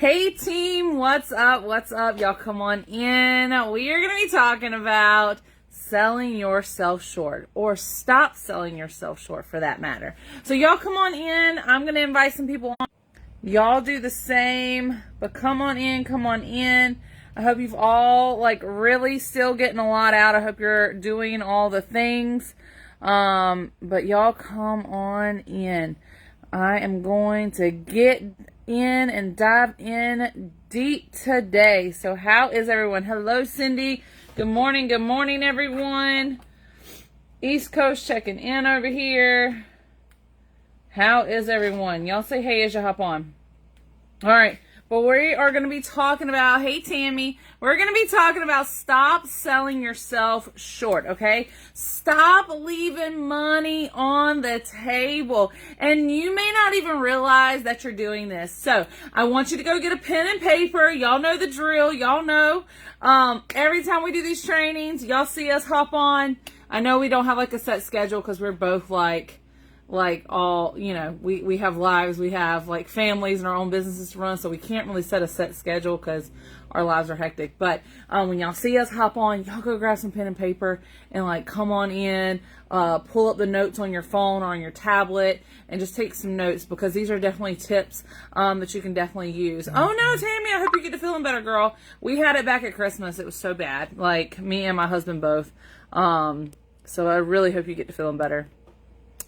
Hey team, what's up? What's up? Y'all come on in. We are going to be talking about selling yourself short, or stop selling yourself short for that matter. So y'all come on in. I'm going to invite some people on. Y'all do the same, but come on in, come on in. I hope you've all really still getting a lot out. I hope you're doing all the things. But y'all come on in. I am going to get in and dive in deep today. So how is everyone? Hello, Cindy. Good morning, everyone. East Coast checking in over here. How is everyone? Y'all say hey as you hop on. All right. But we are going to be talking about, hey Tammy, we're going to be talking about stop selling yourself short, okay? Stop leaving money on the table. And you may not even realize that you're doing this. So I want you to go get a pen and paper. Y'all know the drill. Y'all know every time we do these trainings, y'all see us hop on. I know we don't have a set schedule because we're both all, we have lives, we have families and our own businesses to run, so we can't really set a set schedule because our lives are hectic. But when y'all see us hop on, y'all go grab some pen and paper and come on in, pull up the notes on your phone or on your tablet and just take some notes, because these are definitely tips that you can definitely use. Oh no, Tammy, I hope you get to feeling better, girl. We had it back at Christmas. It was so bad, me and my husband both. So I really hope you get to feeling better.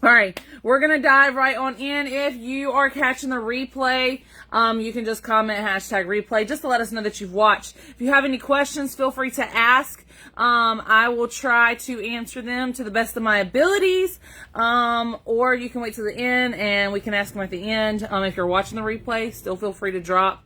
All right, we're going to dive right on in. If you are catching the replay, you can just comment #replay just to let us know that you've watched. If you have any questions, feel free to ask. I will try to answer them to the best of my abilities, or you can wait till the end and we can ask them at the end. If you're watching the replay, still feel free to drop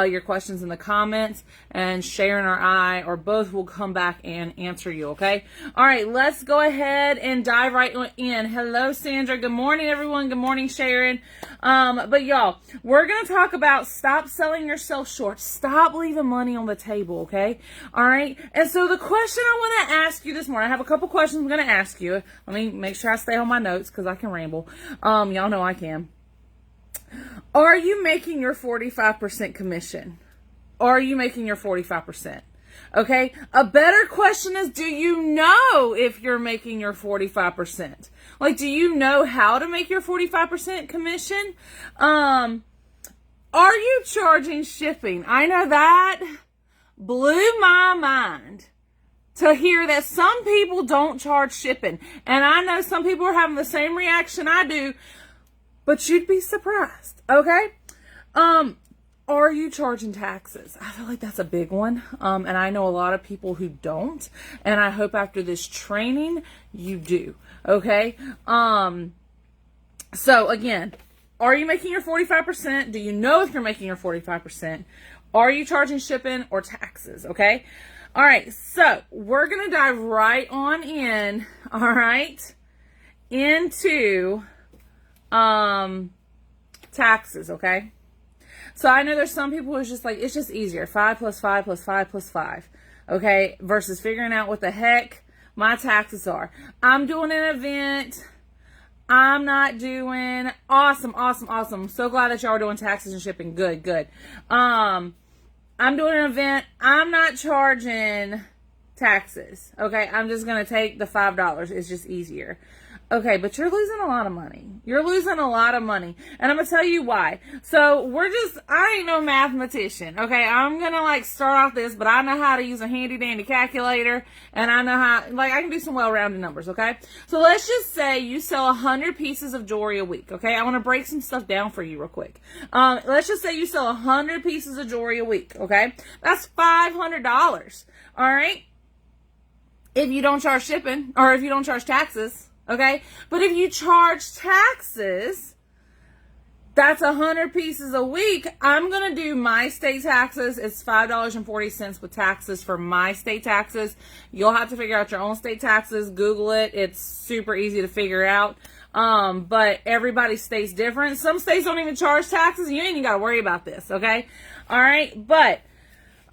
your questions in the comments, and Sharon or I or both will come back and answer you, okay? All right, let's go ahead and dive right in. Hello, Sandra. Good morning, everyone. Good morning, Sharon. But y'all, we're going to talk about stop selling yourself short. Stop leaving money on the table, okay? All right? And so the question I want to ask you this morning, I have a couple questions I'm going to ask you. Let me make sure I stay on my notes because I can ramble. Y'all know I can. Are you making your 45% commission? Are you making your 45%? Okay. A better question is, do you know if you're making your 45%? Do you know how to make your 45% commission? Are you charging shipping? I know that blew my mind to hear that some people don't charge shipping. And I know some people are having the same reaction I do, but you'd be surprised, okay? Are you charging taxes? I feel like that's a big one. And I know a lot of people who don't. And I hope after this training, you do, okay? So again, are you making your 45%? Do you know if you're making your 45%? Are you charging shipping or taxes, okay? All right, so we're going to dive right on in, all right, into taxes, okay? So I know there's some people who's just it's just easier, 5 plus 5 plus 5 plus 5, okay, versus figuring out what the heck my taxes are. I'm doing an event. I'm not doing awesome. I'm so glad that y'all are doing taxes and shipping. Good. I'm doing an event. I'm not charging taxes, okay? I'm just going to take the $5. It's just easier. Okay, but you're losing a lot of money. You're losing a lot of money. And I'm going to tell you why. So I ain't no mathematician, okay? I'm going to start off this, but I know how to use a handy dandy calculator, and I know how, I can do some well-rounded numbers, okay? So let's just say you sell 100 pieces of jewelry a week, okay? I want to break some stuff down for you real quick. Let's just say you sell 100 pieces of jewelry a week, okay? That's $500, all right? If you don't charge shipping, or if you don't charge taxes. Okay, but if you charge taxes, that's 100 pieces a week. I'm going to do my state taxes. It's $5.40 with taxes for my state taxes. You'll have to figure out your own state taxes. Google it. It's super easy to figure out. But everybody's state's different. Some states don't even charge taxes. You ain't even got to worry about this. Okay. All right. But,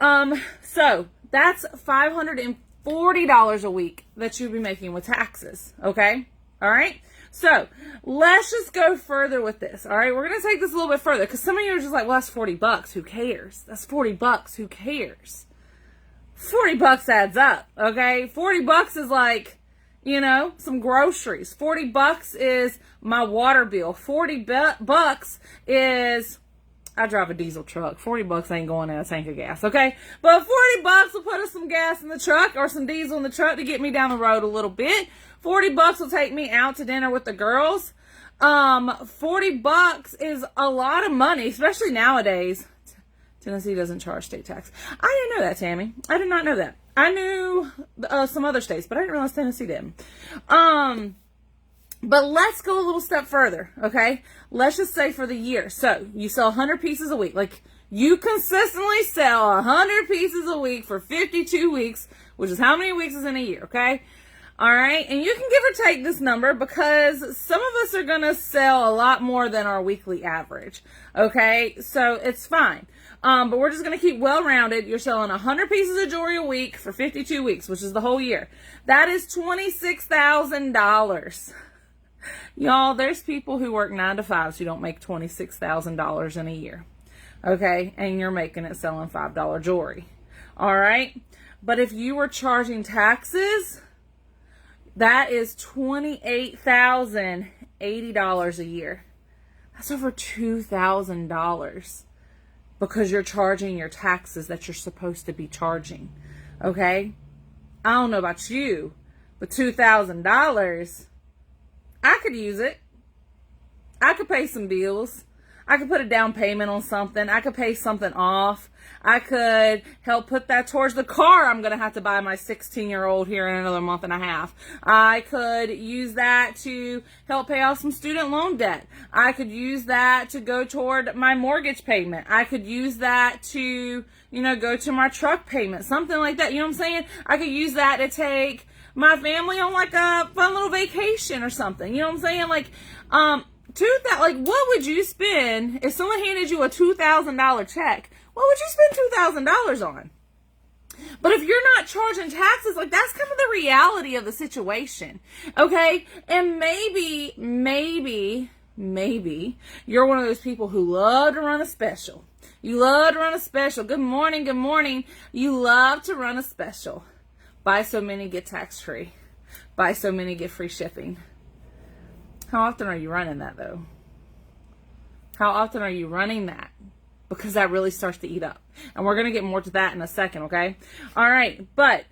so that's $540 a week that you'll be making with taxes, okay? All right? So let's just go further with this. All right, we're going to take this a little bit further because some of you are just like, well, that's $40. Who cares? That's $40. Who cares? $40 adds up. Okay. $40 is like, you know, some groceries. $40 is my water bill. $40 is, I drive a diesel truck. $40 ain't going in a tank of gas, okay? But $40 will put us some gas in the truck or some diesel in the truck to get me down the road a little bit. $40 will take me out to dinner with the girls. $40 is a lot of money, especially nowadays. Tennessee doesn't charge state tax. I didn't know that, Tammy. I did not know that. I knew some other states, but I didn't realize Tennessee didn't. But let's go a little step further, okay? Let's just say for the year. So you sell 100 pieces a week. Like you consistently sell 100 pieces a week for 52 weeks, which is how many weeks is in a year, okay? All right. And you can give or take this number because some of us are going to sell a lot more than our weekly average, okay? So it's fine. But we're just going to keep well-rounded. You're selling 100 pieces of jewelry a week for 52 weeks, which is the whole year. That is $26,000. Y'all, there's people who work 9 to 5s who don't make $26,000 in a year. Okay? And you're making it selling $5 jewelry. All right? But if you were charging taxes, that is $28,080 a year. That's over $2,000. Because you're charging your taxes that you're supposed to be charging. Okay? I don't know about you, but $2,000, I could use it. I could pay some bills. I could put a down payment on something. I could pay something off. I could help put that towards the car I'm going to have to buy my 16-year-old here in another month and a half. I could use that to help pay off some student loan debt. I could use that to go toward my mortgage payment. I could use that to, you know, go to my truck payment, something like that. You know what I'm saying? I could use that to take my family on like a fun little vacation or something. You know what I'm saying? Like, what would you spend if someone handed you a $2,000 check? What would you spend $2,000 on? But if you're not charging taxes, like that's kind of the reality of the situation, okay? And maybe you're one of those people who love to run a special. You love to run a special. Good morning, good morning. You love to run a special. Buy so many, get tax-free. Buy so many, get free shipping. How often are you running that, though? How often are you running that? Because that really starts to eat up. And we're going to get more to that in a second, okay? All right, but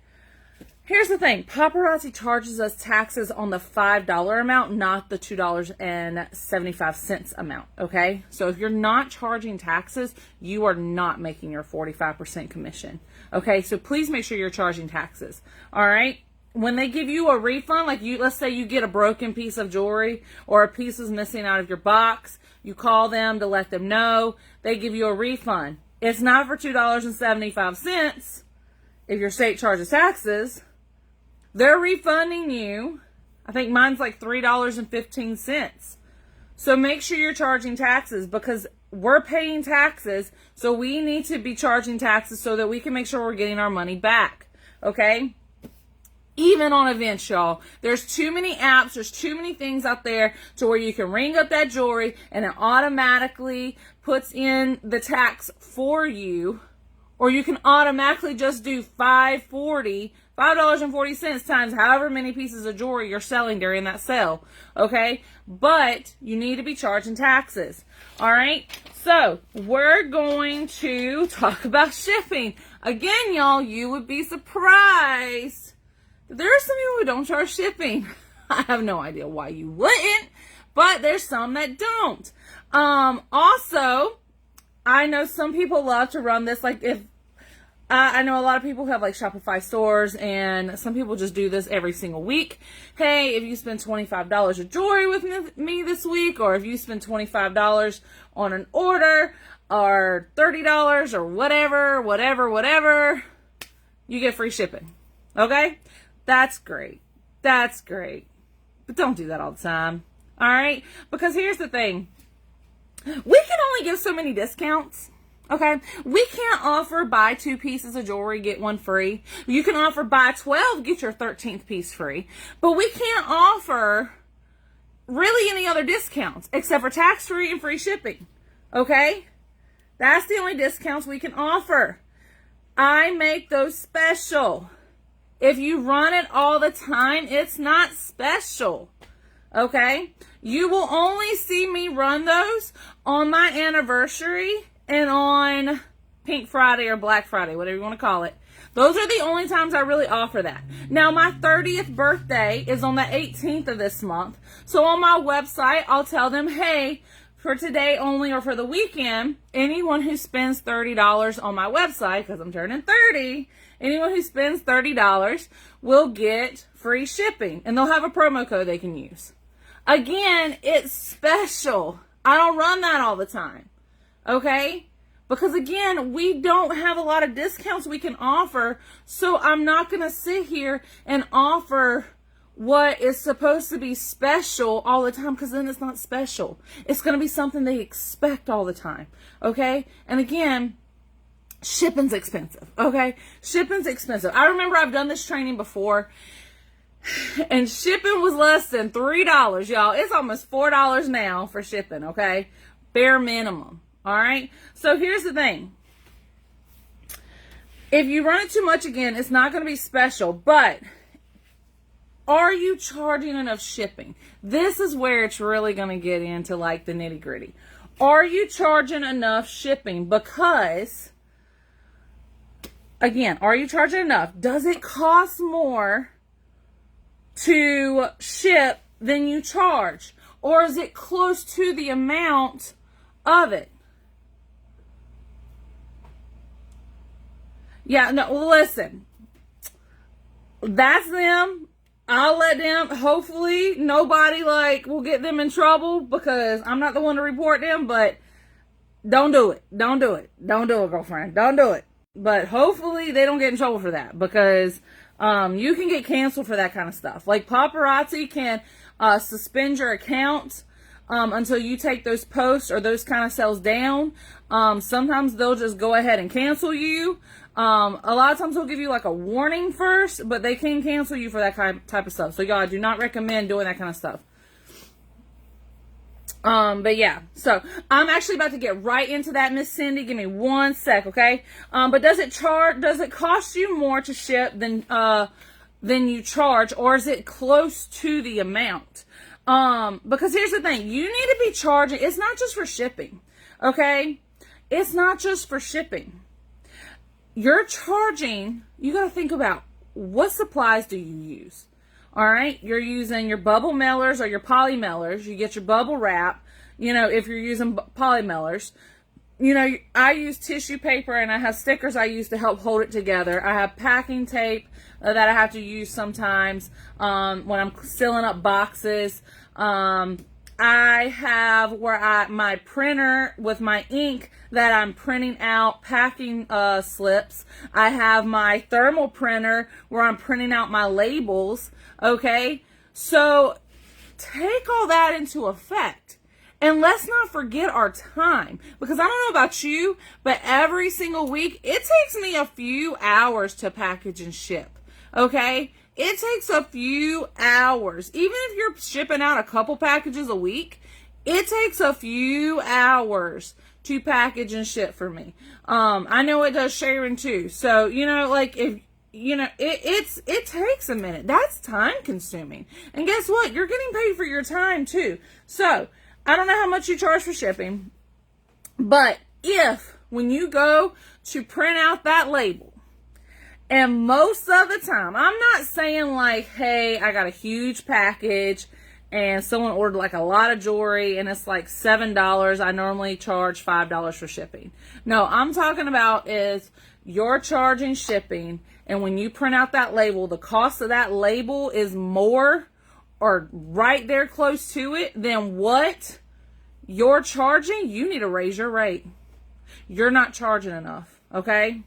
here's the thing. Paparazzi charges us taxes on the $5 amount, not the $2.75 amount, okay? So if you're not charging taxes, you are not making your 45% commission, okay? So please make sure you're charging taxes, all right? When they give you a refund, like let's say you get a broken piece of jewelry or a piece is missing out of your box, you call them to let them know, they give you a refund. It's not for $2.75 if your state charges taxes. They're refunding you. I think mine's like $3.15. So make sure you're charging taxes because we're paying taxes. So we need to be charging taxes so that we can make sure we're getting our money back. Okay? Even on events, y'all. There's too many apps, there's too many things out there to where you can ring up that jewelry and it automatically puts in the tax for you. Or you can automatically just do $5.40 times however many pieces of jewelry you're selling during that sale. Okay? But you need to be charging taxes. Alright? So, we're going to talk about shipping. Again, y'all, you would be surprised. There are some people who don't charge shipping. I have no idea why you wouldn't, but there's some that don't. Also, I know some people love to run this. Like I know a lot of people who have like Shopify stores, and some people just do this every single week. Hey, if you spend $25 of jewelry with me this week, or if you spend $25 on an order, or $30 or whatever, you get free shipping. Okay? That's great. That's great. But don't do that all the time. All right? Because here's the thing. We can only give so many discounts. Okay? We can't offer buy 2 pieces of jewelry, get 1 free. You can offer buy 12, get your 13th piece free. But we can't offer really any other discounts except for tax-free and free shipping. Okay? That's the only discounts we can offer. I make those special. If you run it all the time, it's not special. Okay? You will only see me run those on my anniversary and on Pink Friday or Black Friday, whatever you want to call it. Those are the only times I really offer that. Now, my 30th birthday is on the 18th of this month. So on my website, I'll tell them, hey, for today only or for the weekend, anyone who spends $30 on my website, because I'm turning 30, anyone who spends $30 will get free shipping. And they'll have a promo code they can use. Again, it's special. I don't run that all the time. Okay? Because again, we don't have a lot of discounts we can offer. So I'm not going to sit here and offer what is supposed to be special all the time, because then it's not special. It's going to be something they expect all the time. Okay? And again, shipping's expensive. Okay? Shipping's expensive. I remember I've done this training before, and shipping was less than $3, y'all. It's almost $4 now for shipping, okay? Bare minimum, all right? So here's the thing. If you run it too much, again, it's not going to be special, but are you charging enough shipping? This is where it's really going to get into like the nitty gritty. Are you charging enough shipping? Because, again, are you charging enough? Does it cost more to ship than you charge? Or is it close to the amount of it? Yeah, no, listen. That's them. I'll let them, hopefully nobody will get them in trouble, because I'm not the one to report them, but don't do it. Don't do it. Don't do it, girlfriend. Don't do it. But hopefully they don't get in trouble for that, because you can get canceled for that kind of stuff. Like Paparazzi can suspend your account until you take those posts or those kind of sales down. Sometimes they'll just go ahead and cancel you. A lot of times they'll give you like a warning first, but they can cancel you for that type of stuff. So y'all, I do not recommend doing that kind of stuff. But yeah, so I'm actually about to get right into that, Miss Cindy. Give me one sec, okay? But does it cost you more to ship than you charge, or is it close to the amount? Because here's the thing, you need to be charging. It's not just for shipping, okay? It's not just for shipping. You're charging, you got to think about, what supplies do you use? All right, you're using your bubble mailers or your poly mailers. You get your bubble wrap, if you're using poly mailers. I use tissue paper, and I have stickers I use to help hold it together. I have packing tape that I have to use sometimes when I'm sealing up boxes. I have my printer with my ink that I'm printing out packing slips. I have my thermal printer where I'm printing out my labels. Okay, so take all that into effect. And let's not forget our time, because I don't know about you, but every single week, it takes me a few hours to package and ship, okay? It takes a few hours. Even if you're shipping out a couple packages a week, it takes a few hours to package and ship for me. I know it does Sharon too. So, it takes a minute. That's time consuming. And guess what? You're getting paid for your time too. So, I don't know how much you charge for shipping, but when you go to print out that label, and most of the time, I'm not saying hey, I got a huge package and someone ordered a lot of jewelry and it's $7. I normally charge $5 for shipping. No, I'm talking about is you're charging shipping, and when you print out that label, the cost of that label is more or right there close to it than what you're charging. You need to raise your rate. You're not charging enough, okay?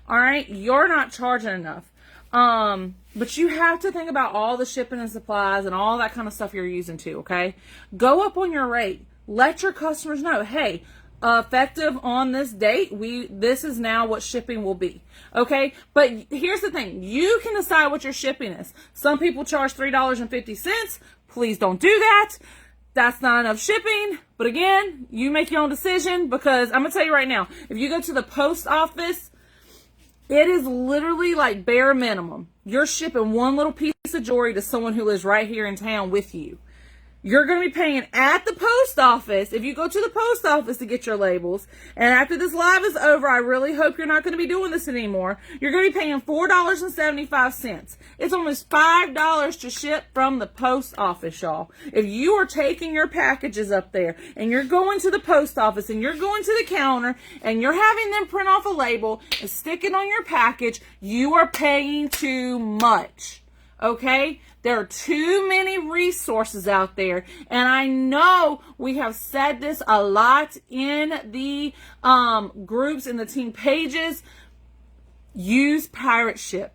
All right, you're not charging enough. But you have to think about all the shipping and supplies and all that kind of stuff you're using too, okay? Go up on your rate. Let your customers know, hey, effective on this date, this is now what shipping will be, okay? But here's the thing. You can decide what your shipping is. Some people charge $3.50. please don't do that. That's not enough shipping. But again, you make your own decision, because I'm going to tell you right now, if you go to the post office, it is literally like bare minimum. You're shipping one little piece of jewelry to someone who lives right here in town with you. You're going to be paying at the post office, if you go to the post office to get your labels. And after this live is over, I really hope you're not going to be doing this anymore. You're going to be paying $4.75. It's almost $5 to ship from the post office, y'all. If you are taking your packages up there and you're going to the post office and you're going to the counter and you're having them print off a label and stick it on your package, you are paying too much. Okay? There are too many resources out there. And I know we have said this a lot in the groups, in the team pages. Use pirate ship.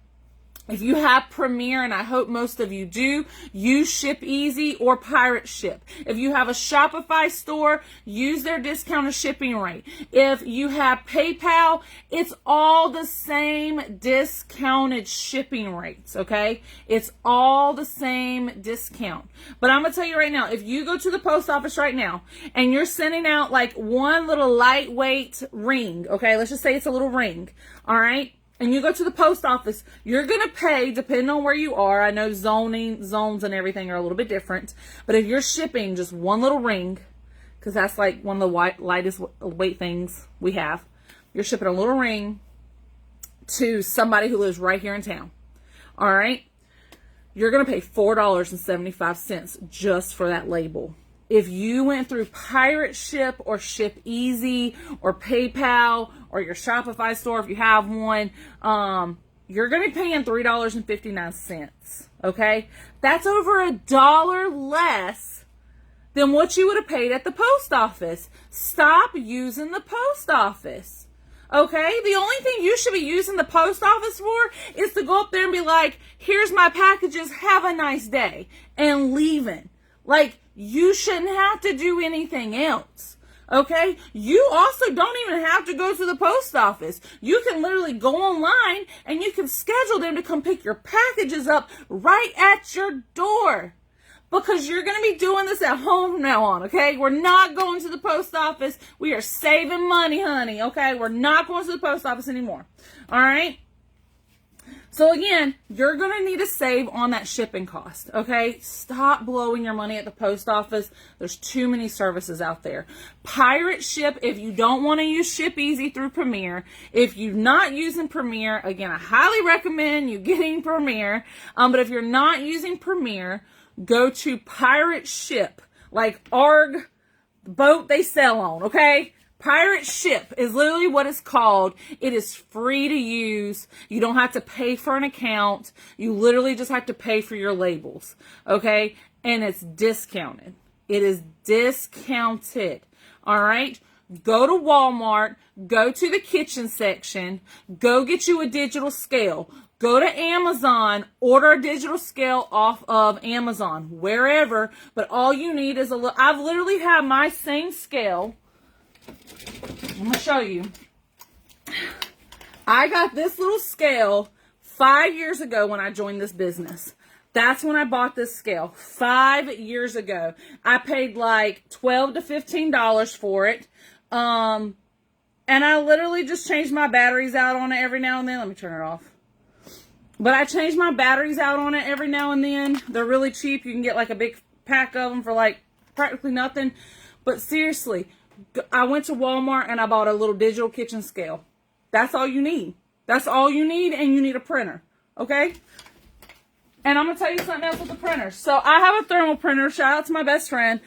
If you have Premier, and I hope most of you do, use Ship Easy or Pirate Ship. If you have a Shopify store, use their discounted shipping rate. If you have PayPal, it's all the same discounted shipping rates, okay? It's all the same discount. But I'm going to tell you right now, if you go to the post office right now and you're sending out like one little lightweight ring, okay? Let's just say it's a little ring, all right? And you go to the post office, you're going to pay, depending on where you are. I know zones and everything are a little bit different. But if you're shipping just one little ring, because that's like one of the lightest weight things we have, you're shipping a little ring to somebody who lives right here in town. All right? You're going to pay $4.75 just for that label. If you went through Pirate Ship or Ship Easy or PayPal or your Shopify store, if you have one, you're going to be paying $3.59. Okay? That's over $1 less than what you would have paid at the post office. Stop using the post office. Okay? The only thing you should be using the post office for is to go up there and be like, here's my packages, have a nice day, and leaving. Like, you shouldn't have to do anything else, okay? You also don't even have to go to the post office. You can literally go online and you can schedule them to come pick your packages up right at your door, because you're going to be doing this at home from now on, okay? We're not going to the post office. We are saving money, honey, okay? We're not going to the post office anymore, all right? So again, you're going to need to save on that shipping cost, okay? Stop blowing your money at the post office. There's too many services out there. Pirate Ship, if you don't want to use Ship Easy through Premier. If you're not using Premier, again, I highly recommend you getting Premier. But if you're not using Premier, go to Pirate Ship, like ARG, the boat they sell on, okay? Pirate Ship is literally what it's called. It is free to use. You don't have to pay for an account. You literally just have to pay for your labels, okay? And it's discounted. It is discounted, all right? Go to Walmart. Go to the kitchen section. Go get you a digital scale. Go to Amazon, order a digital scale off of Amazon, wherever. But all you need is I've literally had my same scale. I'm going to show you. I got this little scale 5 years ago when I joined this business. That's when I bought this scale, 5 years ago. I paid like $12 to $15 for it. And I literally just changed my batteries out on it every now and then. Let me turn it off. But I change my batteries out on it every now and then. They're really cheap. You can get like a big pack of them for like practically nothing. But seriously, I went to Walmart and I bought a little digital kitchen scale. That's all you need. That's all you need, and you need a printer, okay? And I'm going to tell you something else with the printer. So I have a thermal printer. Shout out to my best friend.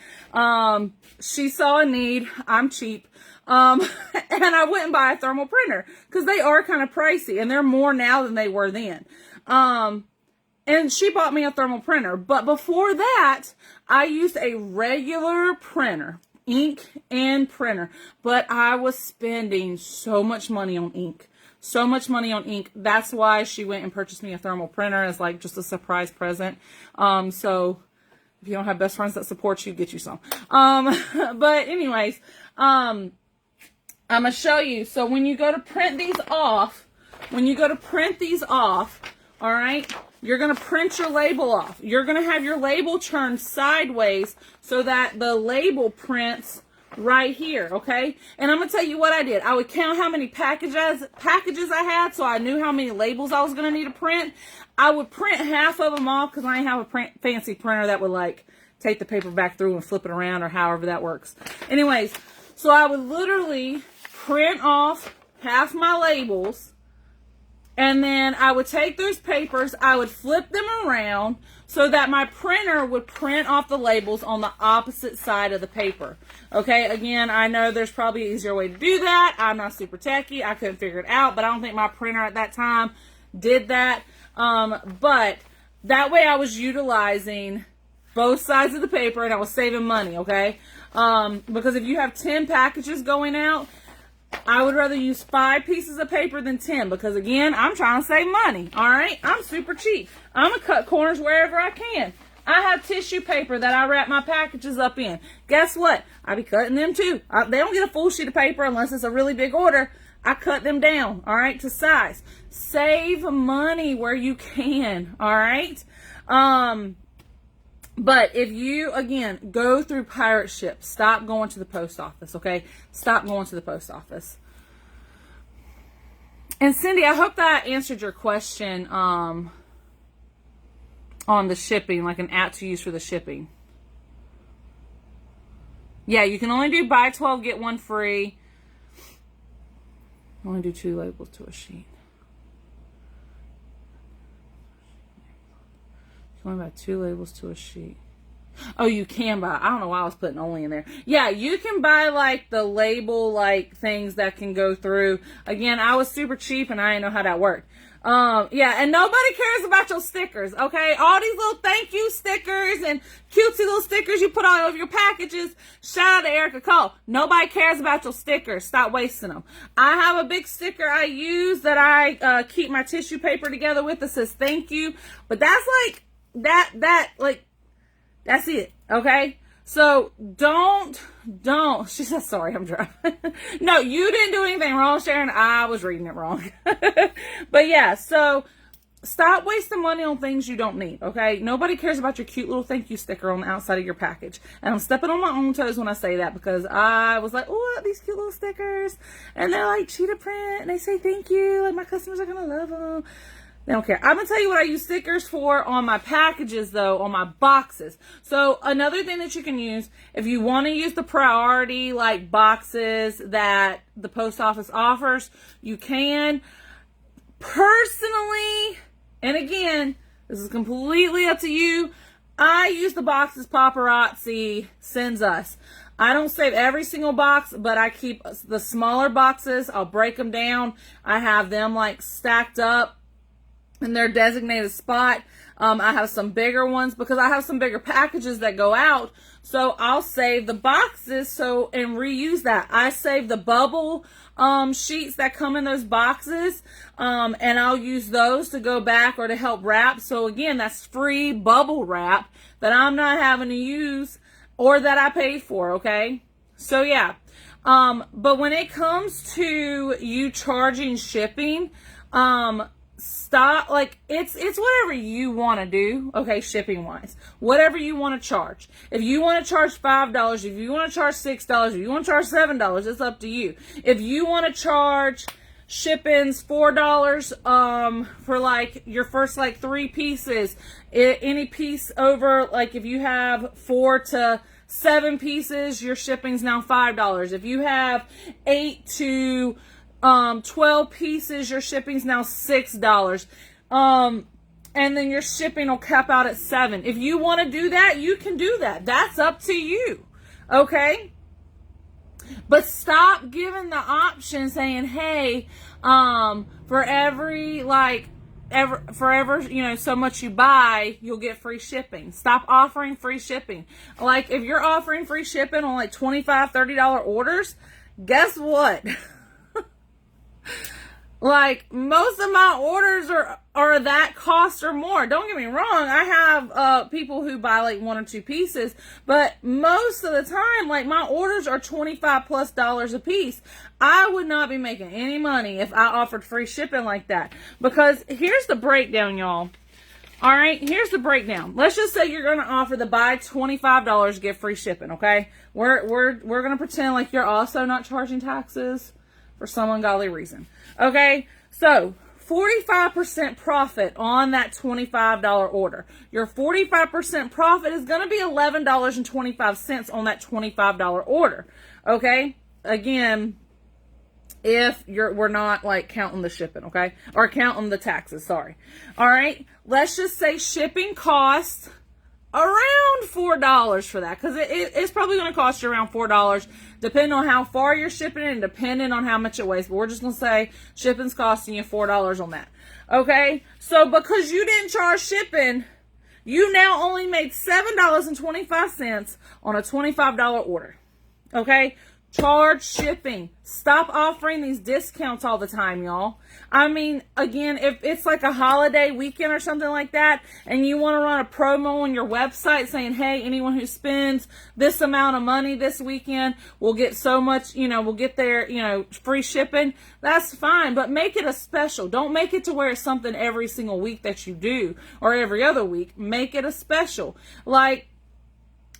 She saw a need. I'm cheap. And I went and buy a thermal printer because they are kind of pricey, and they're more now than they were then. And she bought me a thermal printer. But before that, I used a regular printer. Ink and printer, but I was spending so much money on ink. So much money on ink. That's why she went and purchased me a thermal printer as like just a surprise present. So if you don't have best friends that support you, get you some. But anyways, I'm going to show you. So when you go to print these off, all right, you're going to print your label off. You're going to have your label turned sideways so that the label prints right here, okay? And I'm going to tell you what I did. I would count how many packages I had, so I knew how many labels I was going to need to print. I would print half of them off because I didn't have a fancy printer that would like take the paper back through and flip it around or however that works. Anyways, so I would literally print off half my labels, and then I would take those papers, I would flip them around so that my printer would print off the labels on the opposite side of the paper. Okay, again, I know there's probably an easier way to do that. I'm not super techy. I couldn't figure it out, but I don't think my printer at that time did that. But that way I was utilizing both sides of the paper and I was saving money, okay? Because if you have 10 packages going out, I would rather use 5 pieces of paper than 10 because, again, I'm trying to save money, all right? I'm super cheap. I'm going to cut corners wherever I can. I have tissue paper that I wrap my packages up in. Guess what? I be cutting them too. They don't get a full sheet of paper unless it's a really big order. I cut them down, all right, to size. Save money where you can, all right? But if you, again, go through pirate ship, stop going to the post office, okay? Stop going to the post office. And Cindy, I hope that answered your question on the shipping, like an app to use for the shipping. Yeah, you can only do buy 12, get 1 free. Only do 2 labels to a sheet. You can only buy 2 labels to a sheet. Oh, you can buy. I don't know why I was putting only in there. Yeah, you can buy like the label like things that can go through. Again, I was super cheap and I didn't know how that worked. Yeah, and nobody cares about your stickers, okay? All these little thank you stickers and cutesy little stickers you put all over your packages. Shout out to Erica Cole. Nobody cares about your stickers. Stop wasting them. I have a big sticker I use that I keep my tissue paper together with that says thank you. But that's like, that's it, okay? So don't, she says, sorry, I'm driving. No, you didn't do anything wrong, Sharon. I was reading it wrong. But yeah, so stop wasting money on things you don't need, okay? Nobody cares about your cute little thank you sticker on the outside of your package. And I'm stepping on my own toes when I say that because I was like, oh, these cute little stickers. And they're like cheetah print and they say thank you. Like my customers are going to love them. They don't care. I'm going to tell you what I use stickers for on my packages, though, on my boxes. So another thing that you can use, if you want to use the priority, like, boxes that the post office offers, you can. Personally, and again, this is completely up to you, I use the boxes Paparazzi sends us. I don't save every single box, but I keep the smaller boxes. I'll break them down. I have them, like, stacked up in their designated spot. I have some bigger ones because I have some bigger packages that go out. So I'll save the boxes and reuse that. I save the bubble sheets that come in those boxes and I'll use those to go back or to help wrap. So again, that's free bubble wrap that I'm not having to use or that I paid for, okay? So yeah. But when it comes to you charging shipping, stop, like, it's whatever you want to do, okay, shipping wise, whatever you want to charge. If you want to charge $5, if you want to charge $6, if you want to charge $7, it's up to you. If you want to charge shipping's $4 for like your first like 3 pieces, any piece over, like if you have 4 to 7 pieces, your shipping's now $5. If you have 8 to 12 pieces, your shipping's now $6. And then your shipping will cap out at $7. If you want to do that, you can do that. That's up to you. Okay? But stop giving the option saying, hey, for every, like, forever, you know, so much you buy, you'll get free shipping. Stop offering free shipping. Like, if you're offering free shipping on like $25, $30 orders, guess what? Like, most of my orders are that cost or more. Don't get me wrong. I have people who buy like 1 or 2 pieces, but most of the time, like, my orders are $25+ a piece. I would not be making any money if I offered free shipping like that. Because here's the breakdown, y'all. All right, here's the breakdown. Let's just say you're going to offer the buy $25, get free shipping, okay? We're going to pretend like you're also not charging taxes for some ungodly reason. Okay? So, 45% profit on that $25 order. Your 45% profit is going to be $11.25 on that $25 order. Okay? Again, if we're not like counting the shipping, okay? Or counting the taxes, sorry. All right, let's just say shipping costs around $4 for that, because it's probably going to cost you around $4, depending on how far you're shipping it and depending on how much it weighs. But we're just going to say shipping's costing you $4 on that. Okay, so because you didn't charge shipping, you now only made $7.25 on a $25 order. Okay? Charge shipping. Stop offering these discounts all the time, y'all. I mean, again, if it's like a holiday weekend or something like that, and you want to run a promo on your website saying, hey, anyone who spends this amount of money this weekend will get so much, we'll get their, free shipping, that's fine. But make it a special. Don't make it to where it's something every single week that you do or every other week. Make it a special. Like,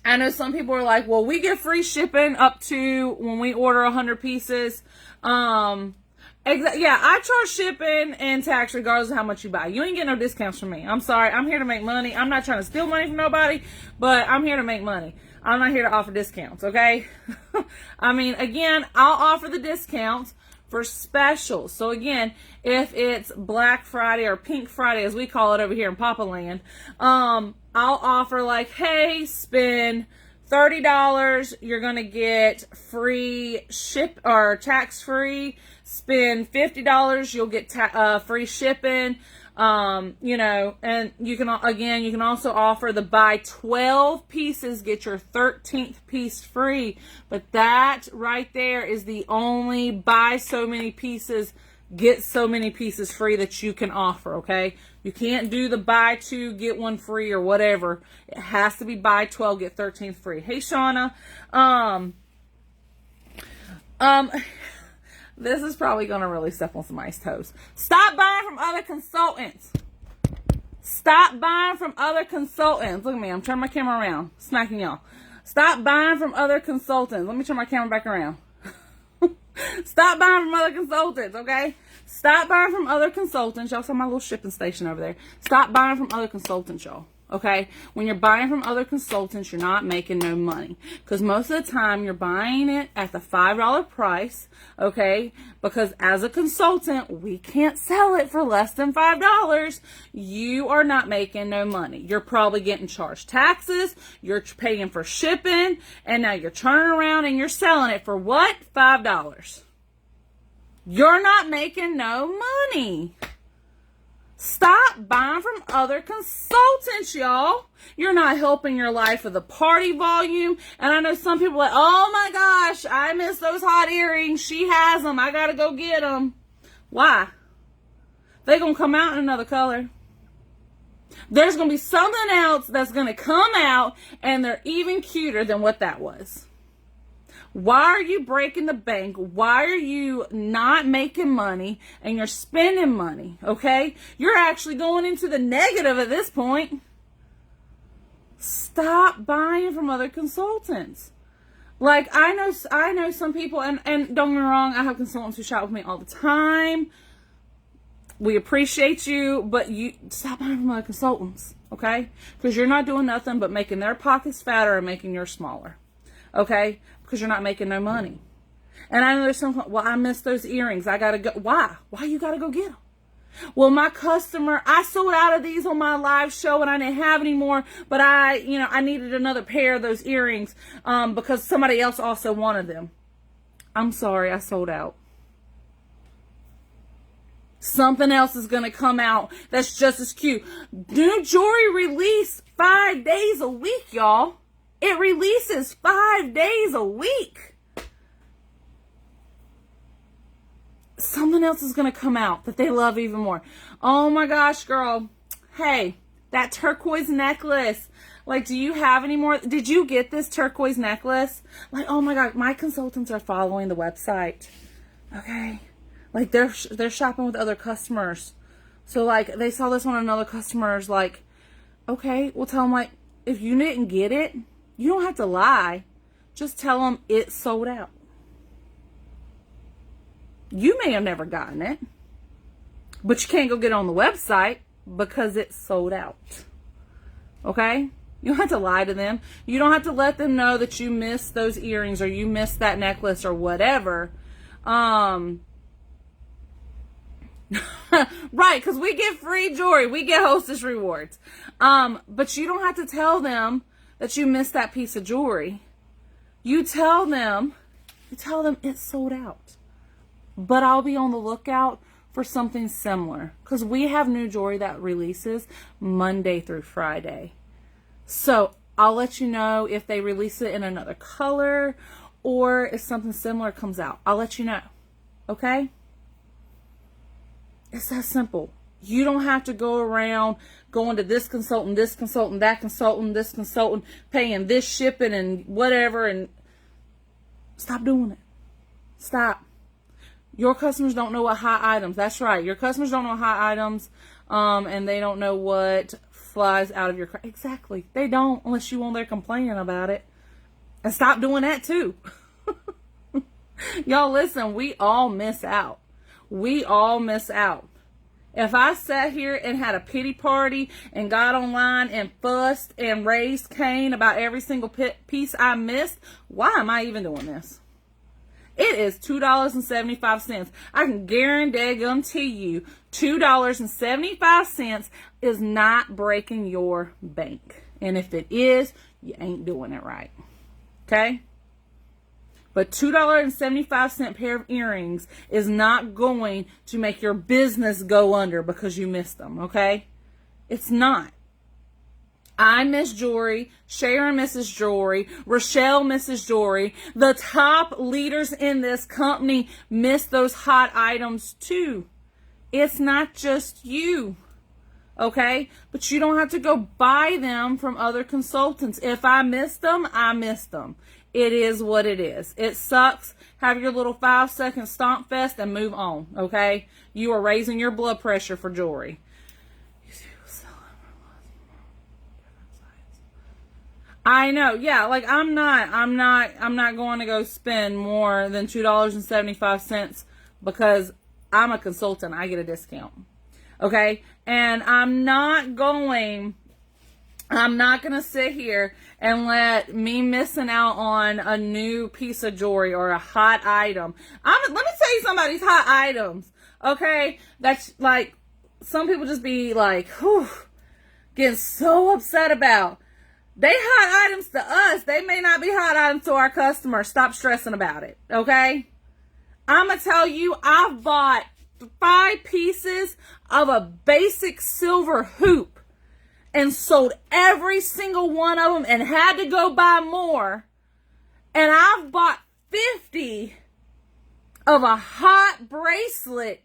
I know some people are like, well, we get free shipping up to when we order 100 pieces. Yeah, I charge shipping and tax regardless of how much you buy. You ain't getting no discounts from me. I'm sorry. I'm here to make money. I'm not trying to steal money from nobody, but I'm here to make money. I'm not here to offer discounts, okay? I mean, again, I'll offer the discounts for specials. So again, if it's Black Friday or Pink Friday, as we call it over here in Papa Land, I'll offer like, hey, spend $30, you're going to get free ship or tax free. Spend $50, you'll get free shipping. And you can also offer the buy 12 pieces, get your 13th piece free. But that right there is the only buy so many pieces, get so many pieces free that you can offer, okay? You can't do the buy 2, get 1 free or whatever. It has to be buy 12, get 13th free. Hey, Shauna. This is probably going to really step on somebody's toes. Stop buying from other consultants. Stop buying from other consultants. Look at me. I'm turning my camera around. Smacking y'all. Stop buying from other consultants. Let me turn my camera back around. Stop buying from other consultants, okay? Stop buying from other consultants. Y'all saw my little shipping station over there. Stop buying from other consultants, y'all. Okay? When you're buying from other consultants, you're not making no money. Because most of the time, you're buying it at the $5 price. Okay? Because as a consultant, we can't sell it for less than $5. You are not making no money. You're probably getting charged taxes. You're paying for shipping. And now you're turning around and you're selling it for what? $5. You're not making no money. Stop buying from other consultants, y'all. You're not helping your life with the party volume. And I know some people are like, oh my gosh, I miss those hot earrings. She has them. I got to go get them. Why? They're going to come out in another color. There's going to be something else that's going to come out and they're even cuter than what that was. Why are you breaking the bank? Why are you not making money and you're spending money? Okay? You're actually going into the negative at this point. Stop buying from other consultants. Like, I know some people, and don't get me wrong, I have consultants who shop with me all the time. We appreciate you, but you stop buying from other consultants, okay? Because you're not doing nothing but making their pockets fatter and making yours smaller. Okay? Because you're not making no money. And I know there's some, well, I missed those earrings. I got to go. Why? Why you got to go get them? Well, my customer, I sold out of these on my live show and I didn't have any more, but I needed another pair of those earrings because somebody else also wanted them. I'm sorry, I sold out. Something else is going to come out that's just as cute. New jewelry release 5 days a week, y'all. It releases 5 days a week. Something else is going to come out that they love even more. Oh my gosh, girl. Hey, that turquoise necklace. Like, do you have any more? Did you get this turquoise necklace? Like, oh my God, my consultants are following the website. Okay. Like, they're shopping with other customers. So, like, they saw this one on another customer's, like, Okay, well, tell them, like, if you didn't get it, you don't have to lie. Just tell them it's sold out. You may have never gotten it, but you can't go get it on the website because it's sold out. Okay? You don't have to lie to them. You don't have to let them know that you missed those earrings or you missed that necklace or whatever. Right, because we get free jewelry. We get hostess rewards. But you don't have to tell them that you missed that piece of jewelry. You tell them it's sold out. But I'll be on the lookout for something similar, because we have new jewelry that releases Monday through Friday. So I'll let you know if they release it in another color or if something similar comes out. I'll let you know. Okay? It's that simple. You don't have to go around going to this consultant, that consultant, this consultant, paying this shipping and whatever, and stop doing it. Stop. Your customers don't know what hot items. That's right. Your customers don't know hot items, and they don't know what flies out of your car. Exactly. They don't, unless you on there complaining about it. And stop doing that too. Y'all, listen, we all miss out. We all miss out. If I sat here and had a pity party and got online and fussed and raised Cain about every single piece I missed, why am I even doing this? It is $2.75. I can guarantee you $2.75 is not breaking your bank. And if it is, you ain't doing it right. Okay? But $2.75 pair of earrings is not going to make your business go under because you missed them. Okay? It's not. I miss jewelry. Sharon misses jewelry. Rochelle misses jewelry. The top leaders in this company miss those hot items too. It's not just you. Okay? But you don't have to go buy them from other consultants. If I missed them, I missed them. It is what it is. It sucks. Have your little 5-second stomp fest and move on. Okay? You are raising your blood pressure for jewelry. I know, yeah, like I'm not going to go spend more than $2.75 because I'm a consultant. I get a discount. Okay? And I'm not going to sit here and let me missing out on a new piece of jewelry or a hot item. Let me tell you somebody's hot items. Okay? That's like, some people just be like, whew, getting so upset about. They hot items to us. They may not be hot items to our customers. Stop stressing about it, okay? I'm going to tell you, I've bought 5 pieces of a basic silver hoop and sold every single one of them and had to go buy more. And I've bought 50 of a hot bracelet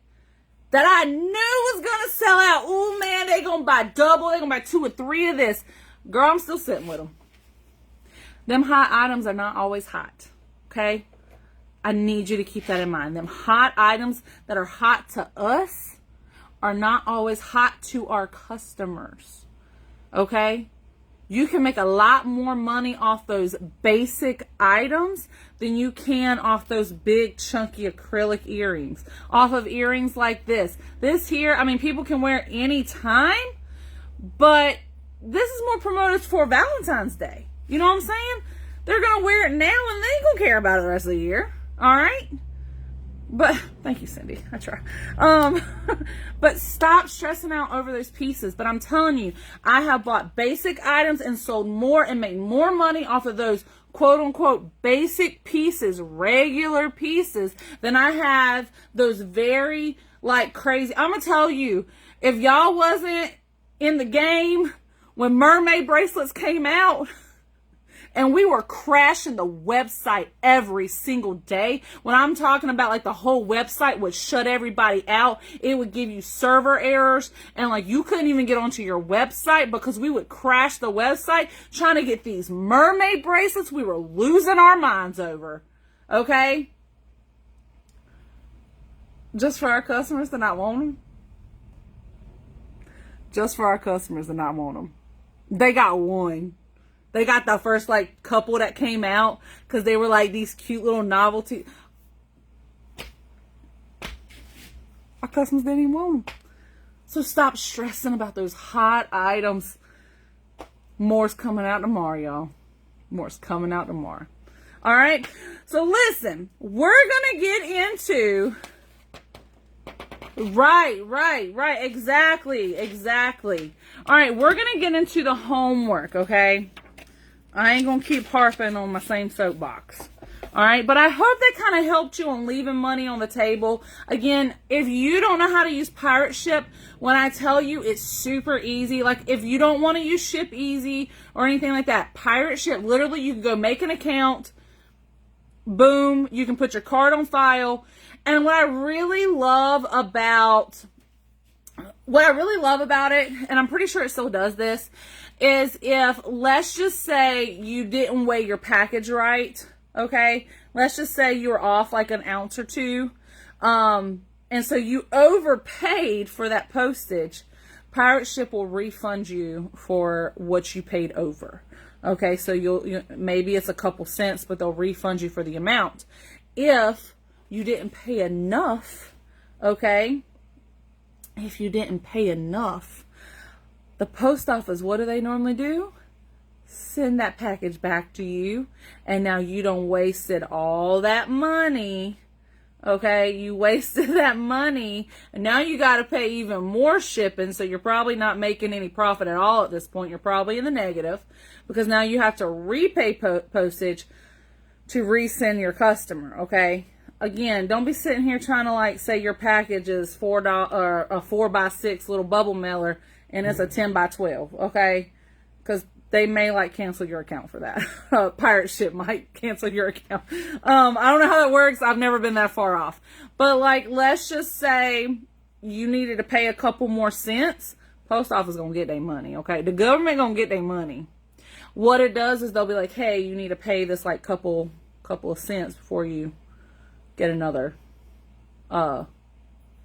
that I knew was going to sell out. Ooh, man, they're going to buy double. They're going to buy 2 or 3 of this. Girl, I'm still sitting with them. Them hot items are not always hot, okay? I need you to keep that in mind. Them hot items that are hot to us are not always hot to our customers, okay? You can make a lot more money off those basic items than you can off those big chunky acrylic earrings. Off of earrings like this. This here, I mean, people can wear any time, but this is more promoted for Valentine's Day. You know what I'm saying? They're going to wear it now and they ain't going to care about it the rest of the year. All right? But, thank you, Cindy. I try. But stop stressing out over those pieces. But I'm telling you, I have bought basic items and sold more and made more money off of those quote unquote basic pieces, regular pieces, than I have those very like crazy. I'm going to tell you, if y'all wasn't in the game when mermaid bracelets came out and we were crashing the website every single day, when I'm talking about like the whole website would shut everybody out, it would give you server errors and like you couldn't even get onto your website because we would crash the website trying to get these mermaid bracelets we were losing our minds over. Okay? Just for our customers to not want them. Just for our customers to not want them. They got one. They got the first like couple that came out because they were like these cute little novelty. Our customers didn't even want them. So stop stressing about those hot items. More's coming out tomorrow, y'all. More's coming out tomorrow. All right. So listen, we're going to get into... Right. Exactly. All right. We're going to get into the homework, okay? I ain't going to keep harping on my same soapbox. All right. But I hope that kind of helped you on leaving money on the table. Again, if you don't know how to use Pirate Ship, when I tell you it's super easy, like if you don't want to use Ship Easy or anything like that, Pirate Ship, literally you can go make an account. Boom. You can put your card on file. And what I really love about it, and I'm pretty sure it still does this, is if, let's just say you didn't weigh your package right, okay? Let's just say you were off like an ounce or two, and so you overpaid for that postage. Pirate Ship will refund you for what you paid over. Okay, so you'll maybe it's a couple cents, but they'll refund you for the amount. If you didn't pay enough, okay? If you didn't pay enough, the post office, what do they normally do? Send that package back to you, and now you don't wasted all that money. Okay, you wasted that money, and now you got to pay even more shipping, so you're probably not making any profit at all at this point. You're probably in the negative, because now you have to repay postage to resend your customer, okay? Again, don't be sitting here trying to like say your package is $4 or a 4x6 little bubble mailer, and it's a 10x12, okay? Because they may like cancel your account for that. Pirate Ship might cancel your account. I don't know how that works. I've never been that far off. But like, let's just say you needed to pay a couple more cents. Post office gonna get their money, okay? The government gonna get their money. What it does is they'll be like, hey, you need to pay this like couple of cents before you get another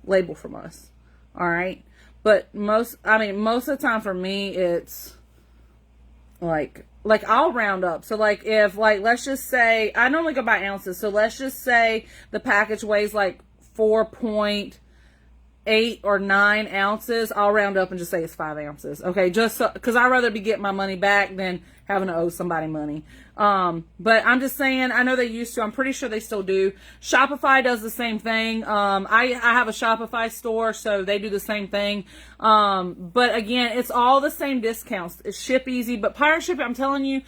label from us. All right. But most of the time for me, it's like I'll round up. So like if like, let's just say I normally go by ounces. So let's just say the package weighs like 4.8 or 9 ounces. I'll round up and just say it's 5 ounces. Okay. Just so, cause I'd rather be getting my money back than having to owe somebody money. But I'm just saying, I know they used to, I'm pretty sure they still do. Shopify does the same thing. I have a Shopify store, so they do the same thing. But again, it's all the same discounts. It's Ship Easy, but Pirate Ship, I'm telling you,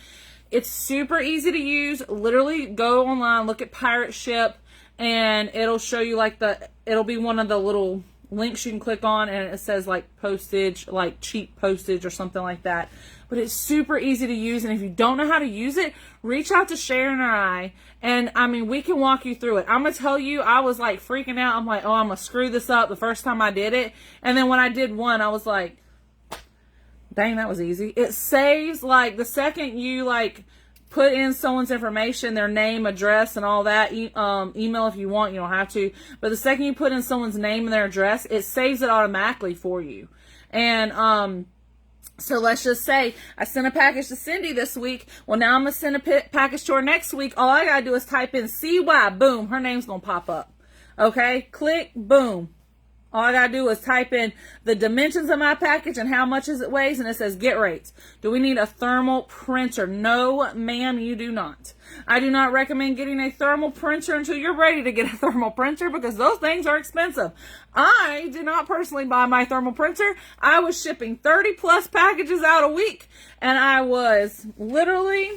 it's super easy to use. Literally go online, look at Pirate Ship, and it'll show you like it'll be one of the little links you can click on, and it says like postage, like cheap postage or something like that. But it's super easy to use, and if you don't know how to use it, reach out to Sharon or I, and I mean, we can walk you through it. I'm going to tell you, I was like freaking out. I'm like, oh, I'm going to screw this up the first time I did it. And then when I did one, I was like, dang, that was easy. It saves, like, the second you like put in someone's information, their name, address, and all that, email if you want, you don't have to, but the second you put in someone's name and their address, it saves it automatically for you. And so let's just say I sent a package to Cindy this week. Well, now I'm going to send a package to her next week. All I got to do is type in CY. Boom. Her name's going to pop up. Okay. Click. Boom. All I got to do is type in the dimensions of my package and how much it weighs, and it says get rates. Do we need a thermal printer? No, ma'am, you do not. I do not recommend getting a thermal printer until you're ready to get a thermal printer, because those things are expensive. I did not personally buy my thermal printer. I was shipping 30 plus packages out a week, and I was literally...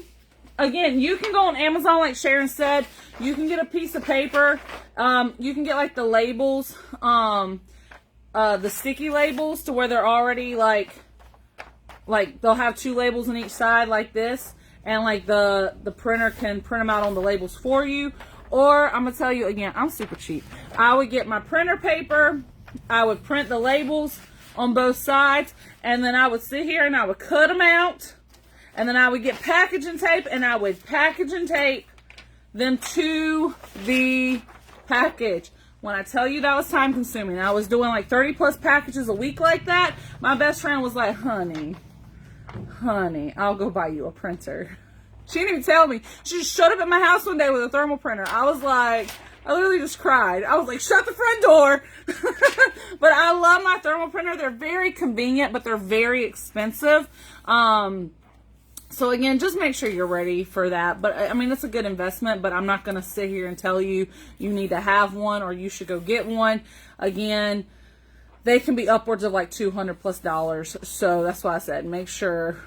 Again, you can go on Amazon, like Sharon said. You can get a piece of paper. You can get like the labels, the sticky labels, to where they're already like they'll have 2 labels on each side like this, and like the printer can print them out on the labels for you. Or I'm gonna tell you again, I'm super cheap. I would get my printer paper. I would print the labels on both sides, and then I would sit here and I would cut them out. And then I would get packaging tape, and I would package and tape them to the package. When I tell you that was time consuming, I was doing like 30 plus packages a week like that. My best friend was like, honey, honey, I'll go buy you a printer. She didn't even tell me. She just showed up at my house one day with a thermal printer. I was like, I literally just cried. I was like, shut the front door. But I love my thermal printer. They're very convenient, but they're very expensive. So again, just make sure you're ready for that. But I mean, it's a good investment, but I'm not going to sit here and tell you you need to have one or you should go get one. Again, they can be upwards of like $200+. So that's why I said, make sure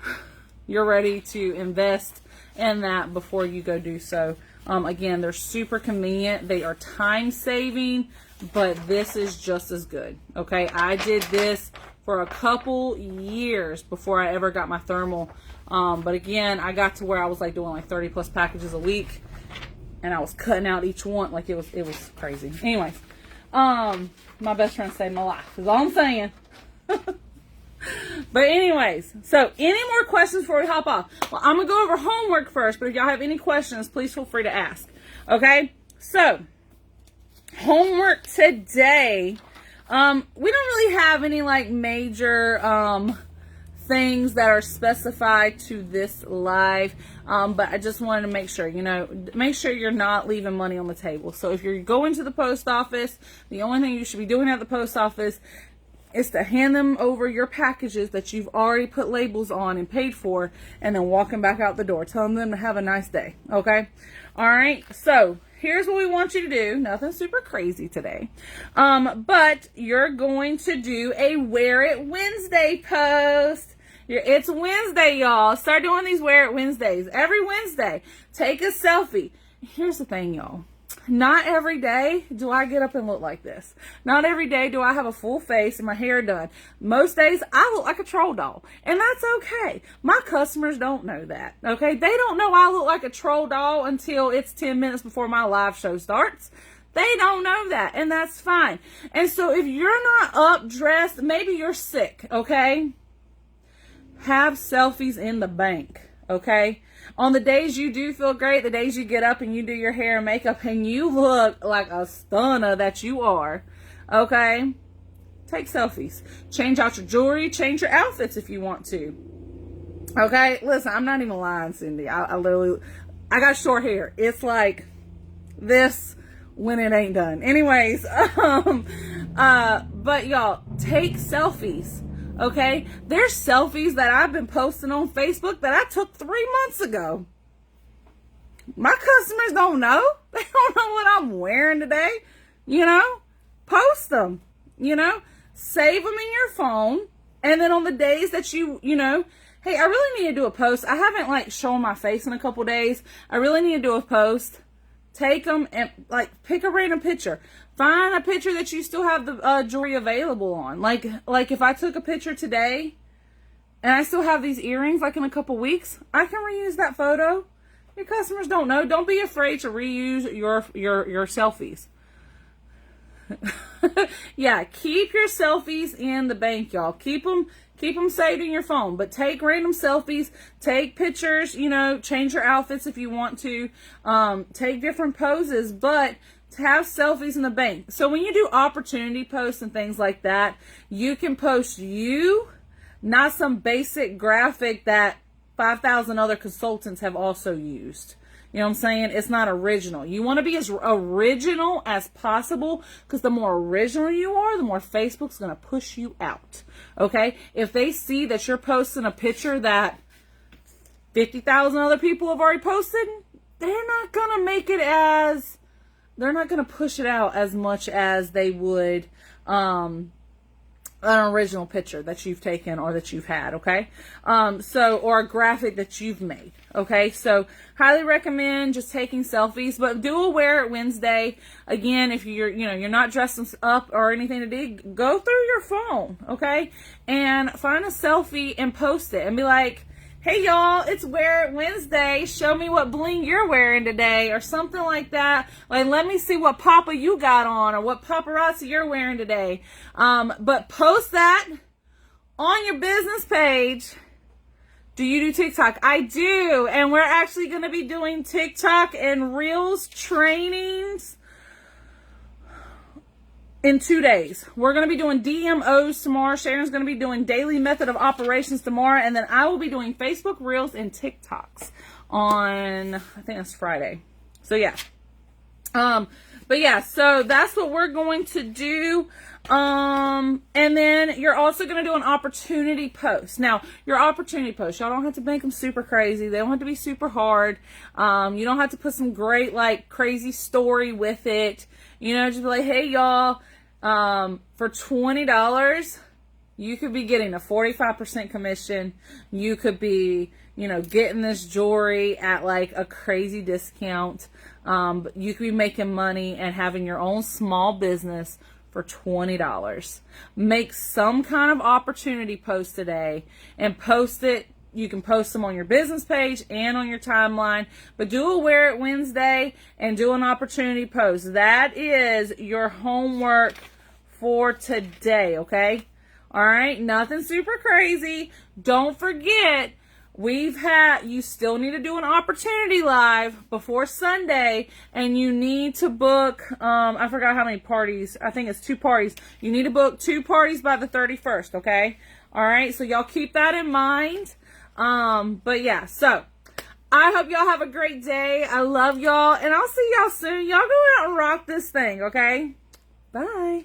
you're ready to invest in that before you go do so. Again, they're super convenient. They are time saving, but this is just as good. Okay. I did this for a couple years before I ever got my thermal. But again, I got to where I was like doing like 30+ packages a week, and I was cutting out each one. Like it was crazy. Anyways, my best friend saved my life is all I'm saying. But anyways, so any more questions before we hop off? Well, I'm going to go over homework first, but if y'all have any questions, please feel free to ask. Okay, so homework today, we don't really have any like major things that are specified to this live, but I just wanted to make sure, make sure you're not leaving money on the table. So if you're going to the post office, the only thing you should be doing at the post office is to hand them over your packages that you've already put labels on and paid for, and then walking back out the door, telling them to have a nice day. Okay. All right. So here's what we want you to do. Nothing super crazy today. But you're going to do a Wear It Wednesday post. It's Wednesday, y'all. Start doing these Wear It Wednesdays. Every Wednesday, take a selfie. Here's the thing, y'all. Not every day do I get up and look like this. Not every day do I have a full face and my hair done. Most days I look like a troll doll, and that's okay. My customers don't know that, okay? They don't know I look like a troll doll until it's 10 minutes before my live show starts. They don't know that, and that's fine. And so if you're not up dressed, maybe you're sick, okay? Have selfies in the bank, okay? On the days you do feel great, the days you get up and you do your hair and makeup and you look like a stunner that you are, okay? Take selfies. Change out your jewelry. Change your outfits if you want to. Okay? Listen, I'm not even lying, Cindy. I got short hair. It's like this when it ain't done. Anyways, but y'all, take selfies. Okay, there's selfies that I've been posting on Facebook that I took 3 months ago. My customers don't know. They don't know what I'm wearing today. Post them, save them in your phone. And then on the days that hey, I really need to do a post. I haven't like shown my face in a couple days. I really need to do a post. Take them and like pick a random picture. Find a picture that you still have the jewelry available on. Like if I took a picture today and I still have these earrings like in a couple weeks, I can reuse that photo. Your customers don't know. Don't be afraid to reuse your selfies. Yeah, keep your selfies in the bank, y'all. Keep them saved in your phone, but take random selfies, take pictures, change your outfits if you want to, take different poses, but to have selfies in the bank. So when you do opportunity posts and things like that, you can post you, not some basic graphic that 5,000 other consultants have also used. You know what I'm saying? It's not original. You want to be as original as possible, because the more original you are, the more Facebook's going to push you out. Okay? If they see that you're posting a picture that 50,000 other people have already posted, they're not going to make it as, they're not going to push it out as much as they would an original picture that you've taken or that you've had, okay? Or a graphic that you've made, okay? So highly recommend just taking selfies, but do a Wear It Wednesday. Again, if you're not dressed up or anything to do, go through your phone, okay? And find a selfie and post it and be like, hey y'all, it's Wear It Wednesday. Show me what bling you're wearing today, or something like that. Like, let me see what Papa you got on, or what paparazzi you're wearing today. But post that on your business page. Do you do TikTok? I do. And we're actually going to be doing TikTok and Reels trainings in 2 days. We're going to be doing DMOs tomorrow. Sharon's going to be doing daily method of operations tomorrow. And then I will be doing Facebook Reels and TikToks on, I think that's Friday. So yeah. But yeah, so that's what we're going to do. And then you're also going to do an opportunity post. Now, your opportunity post, y'all don't have to make them super crazy. They don't have to be super hard. You don't have to put some great, like, crazy story with it. You know, just be like, hey, y'all, for $20, you could be getting a 45% commission. You could be, you know, getting this jewelry at like a crazy discount. You could be making money and having your own small business for $20. Make some kind of opportunity post today and post it. You can post them on your business page and on your timeline, but do a Wear It Wednesday and do an opportunity post. That is your homework for today, okay? All right, nothing super crazy. Don't forget, you still need to do an opportunity live before Sunday, and you need to book, I forgot how many parties. I think it's 2 parties. You need to book 2 parties by the 31st, okay? All right, so y'all keep that in mind. But yeah, so I hope y'all have a great day. I love y'all, and I'll see y'all soon. Y'all go out and rock this thing, okay? Bye.